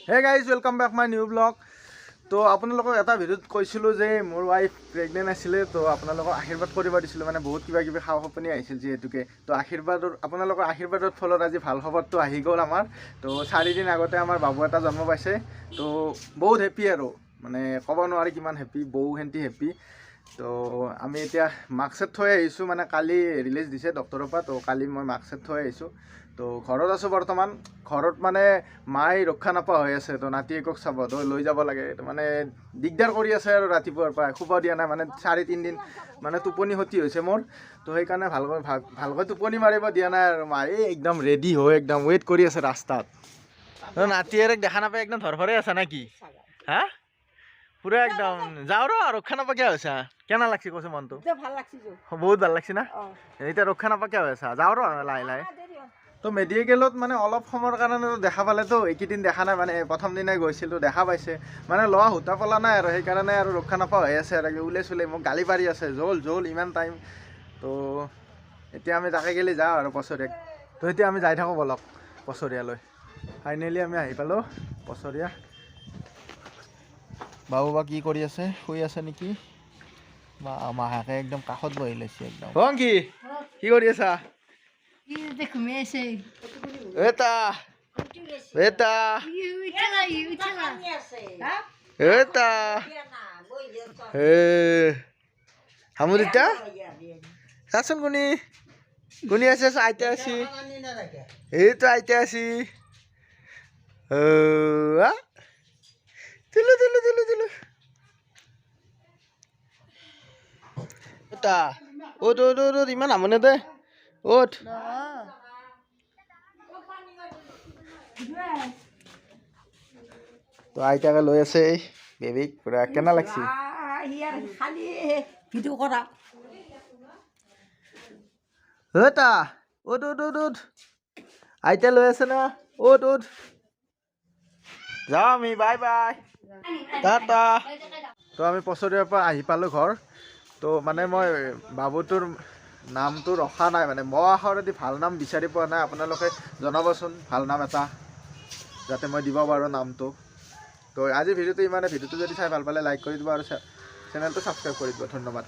Hey guys, welcome back my new vlog. তো আপোনালোকক এটা ভিডিঅ'ত কৈছিলোঁ যে মোৰ ৱাইফ প্ৰেগনেণ্ট আছিলে তো আপোনালোকক আশীৰ্বাদ কৰিব দিছিলোঁ মানে বহুত কিবা কিবি খাওঁ সপনি আহিছিল যিহেতুকে তো আপোনালোকৰ আশীৰ্বাদৰ ফলত আজি ভাল খবৰটো আহি গ'ল আমাৰ তো 4 দিন আগতে আমাৰ বাবু এটা জন্ম পাইছে তো বহুত হেপী আৰু মানে ক'ব নোৱাৰি কিমান হেপী বহু হেন্তি হেপী তো আমি এতিয়া মাৰ্কশ্বিট থৈ আহিছোঁ মানে কালি ৰিলিজ দিছে ডক্টৰৰ পৰা তো কালি মই মাৰ্কশ্বিট থৈ আহিছোঁ তো ঘৰত আছোঁ বৰ্তমান ঘৰত মানে মাই ৰক্ষা নাপোৱা হৈ আছে তো নাতিয়েকক চাব তো লৈ যাব লাগে তো মানে দিগদাৰ কৰি আছে আৰু ৰাতিপুৱাৰ পৰা শুব দিয়া নাই মানে 4-3 দিন মানে টোপনি ক্ষতি হৈছে মোৰ তো সেইকাৰণে ভালকৈ টোপনি মাৰিব দিয়া নাই আৰু মাই একদম ৰেডি হৈ একদম ৱেইট কৰি আছে ৰাস্তাত তো নাতিয়েক দেখা নাপায় একদম ধৰফৰাই আছে নেকি হা পুৰা একদম যাওঁ ৰ ৰক্ষা নাপাকে হৈছে কেনা লাগছি কৈছে মনটো বহুত ভাল লাগছি না এতিয়া ৰক্ষা নাপাকে হৈ আছে যাওঁ ৰ লাহে লাহে তো মেডিকেলত মানে অলপ সময়ৰ কাৰণে দেখা পালেতো এইকেইদিন দেখা নাই মানে প্ৰথম দিনাই গৈছিলোঁ দেখা পাইছে মানে লোৱা সূতা পলা নাই আৰু সেইকাৰণে আৰু ৰক্ষা নাপা হৈ আছে আৰু ওলাই চুলাই মোক গালি পাৰি আছে জল ইমান টাইম তো এতিয়া আমি তাকে গেলি যাওঁ আৰু পছৰীয়াক তো এতিয়া আমি যাই থাকোঁ বলক পছৰীয়ালৈ ফাইনেলি আমি আহি পালোঁ পছৰীয়া বাবু বা কি কৰি আছে শুই আছে নেকি বা মাহাকে একদম কাষত বহি লৈছে একদম কি কৰি আছা Eta, eta, eta, hamur ita, sasun guni aja aja sih, itu aja sih, dulu, eta, oh, di mana hamurnya deh, oh. তো আইতাকে লৈ আছে বেবিক পুৰা কেনা লাগছি খালি ভিডিও কৰা হতা ওট আইতা লৈ আছে না ওট যাওঁ আমি বাই বাই টাটা তো আমি পছৰীয়াৰ পৰা আহি পালোঁ ঘৰ তো মানে মই বাবুটোৰ নামটো ৰখা নাই মানে ম আখৰেদি ভাল নাম বিচাৰি পোৱা নাই আপোনালোকে জনাবচোন ভাল নাম এটা যাতে মই দিব পাৰোঁ নামটো তো আজি ভিডিঅ'টো ইমানে ভিডিঅ'টো যদি চাই ভাল পালে লাইক কৰি দিব আৰু চেনেলটো ছাবস্ক্ৰাইব কৰি দিব ধন্যবাদ